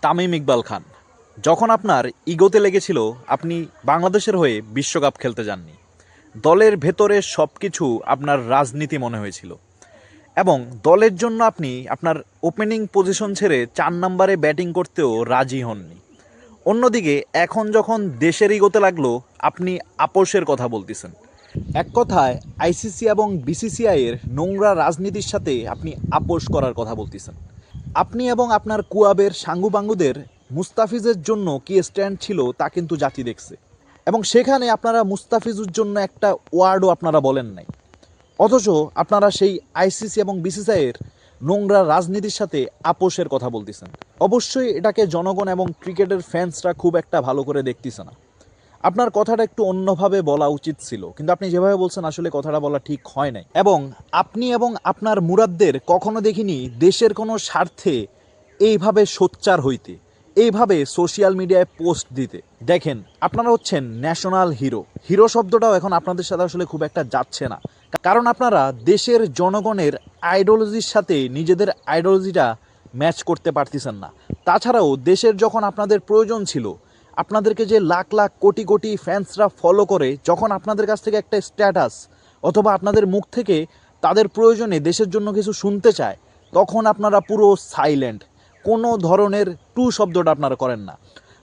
তামিম ইকবাল খান, যখন আপনার ইগোতে লেগেছিল আপনি বাংলাদেশের হয়ে বিশ্বকাপ খেলতে যাননি, দলের ভেতরে সব কিছু আপনার রাজনীতি মনে হয়েছিল এবং দলের জন্য আপনি আপনার ওপেনিং পজিশন ছেড়ে 4 নম্বরে ব্যাটিং করতেও রাজি হননি। অন্যদিকে এখন যখন দেশের ইগোতে লাগলো আপনি আপোষের কথা বলতেছেন। এক কথায় আইসিসি এবং বিসিসিআইয়ের নোংরা রাজনীতির সাথে আপনি আপোষ করার কথা বলতেছেন। আপনি এবং আপনার কুয়াবের সাঙ্গুবাঙ্গুদের মুস্তাফিজের জন্য কি স্ট্যান্ড ছিল তা কিন্তু জাতি দেখছে, এবং সেখানে আপনারা মুস্তাফিজুর জন্য একটা ওয়ার্ডও আপনারা বলেন নাই। অথচ আপনারা সেই আইসিসি এবং বিসিসিআইয়ের নোংরা রাজনীতির সাথে আপোষের কথা বলতেছেন। অবশ্যই এটাকে জনগণ এবং ক্রিকেটের ফ্যান্সরা খুব একটা ভালো করে দেখতেছে না। আপনার কথাটা একটু অন্যভাবে বলা উচিত ছিল, কিন্তু আপনি যেভাবে বলছেন আসলে কথাটা বলা ঠিক হয় নাই। এবং আপনি এবং আপনার মুরাদদের কখনো দেখিনি দেশের কোনো স্বার্থে এইভাবে সোচ্চার হইতে, এইভাবে সোশ্যাল মিডিয়ায় পোস্ট দিতে। দেখেন, আপনারা হচ্ছেন ন্যাশনাল হিরো। হিরো শব্দটাও এখন আপনাদের সাথে আসলে খুব একটা যাচ্ছে না, কারণ আপনারা দেশের জনগণের আইডিওলজির সাথে নিজেদের আইডিওলজিটা ম্যাচ করতে পারতেছেন না। তাছাড়াও দেশের যখন আপনাদের প্রয়োজন ছিল, আপনাদেরকে যে লাখ লাখ কোটি কোটি ফ্যান্সরা ফলো করে, যখন আপনাদের কাছ থেকে একটা স্ট্যাটাস অথবা আপনাদের মুখ থেকে তাদের প্রয়োজনে দেশের জন্য কিছু শুনতে চায়, তখন আপনারা পুরো সাইলেন্ট, কোনো ধরনের টু শব্দটা আপনারা করেন না।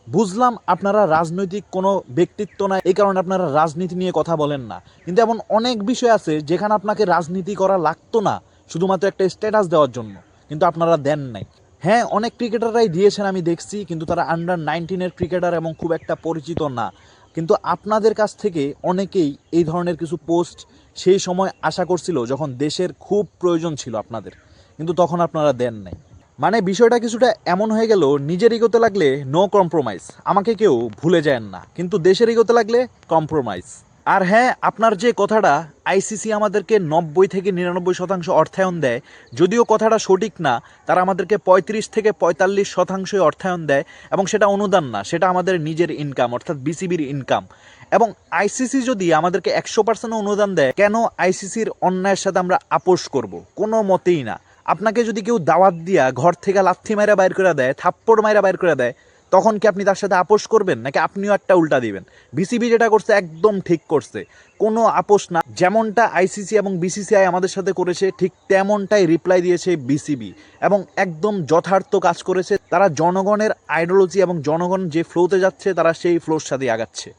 বুঝলাম আপনারা রাজনৈতিক কোনো ব্যক্তিত্ব না, এই কারণে আপনারা রাজনীতি নিয়ে কথা বলেন না, কিন্তু এমন অনেক বিষয় আছে যেখানে আপনাকে রাজনীতি করা লাগতো না শুধুমাত্র একটা স্ট্যাটাস দেওয়ার জন্য, কিন্তু আপনারা দেন নাই। হ্যাঁ, অনেক ক্রিকেটাররাই দিয়েছেন, আমি দেখছি, কিন্তু তারা আন্ডার-19 ক্রিকেটার এবং খুব একটা পরিচিত না। কিন্তু আপনাদের কাছ থেকে অনেকেই এই ধরনের কিছু পোস্ট সেই সময় আশা করছিল যখন দেশের খুব প্রয়োজন ছিল আপনাদের, কিন্তু তখন আপনারা দেন নাই। মানে বিষয়টা কিছুটা এমন হয়ে গেল, নিজের ইগোতে লাগলে নো কম্প্রোমাইজ, আমাকে কেউ ভুলে যায় না, কিন্তু দেশের ইগোতে লাগলে কম্প্রোমাইজ। আর হ্যাঁ, আপনার যে কথাটা আইসিসি আমাদেরকে 90 থেকে 99% অর্থায়ন দেয়, যদিও কথাটা সঠিক না, তারা আমাদেরকে 35 থেকে 45% অর্থায়ন দেয়, এবং সেটা অনুদান না, সেটা আমাদের নিজের ইনকাম, অর্থাৎ বিসিবির ইনকাম। এবং আইসিসি যদি আমাদেরকে 100% অনুদান দেয়, কেন আইসিসির অন্যায়ের সাথে আমরা আপোষ করব? কোনো মতেই না। আপনাকে যদি কেউ দাওয়াত দিয়া ঘর থেকে লাথি মাইরা বাইর করে দেয়, থাপ্পড় মাইরা বাইর করে দেয়, তখন কি আপনি তার সাথে আপোষ করবেন, নাকি আপনিও একটা উল্টা দিবেন? বিসিবি যেটা করছে একদম ঠিক করছে, কোনো আপোষ না। যেমনটা আইসিসি এবং বিসিসিআই আমাদের সাথে করেছে, ঠিক তেমনটাই রিপ্লাই দিয়েছে বিসিবি, এবং একদম যথার্থ কাজ করেছে। তারা জনগণের আইডিওলজি এবং জনগণ যে ফ্লোতে যাচ্ছে, তারা সেই ফ্লোর সাথে আগাচ্ছে।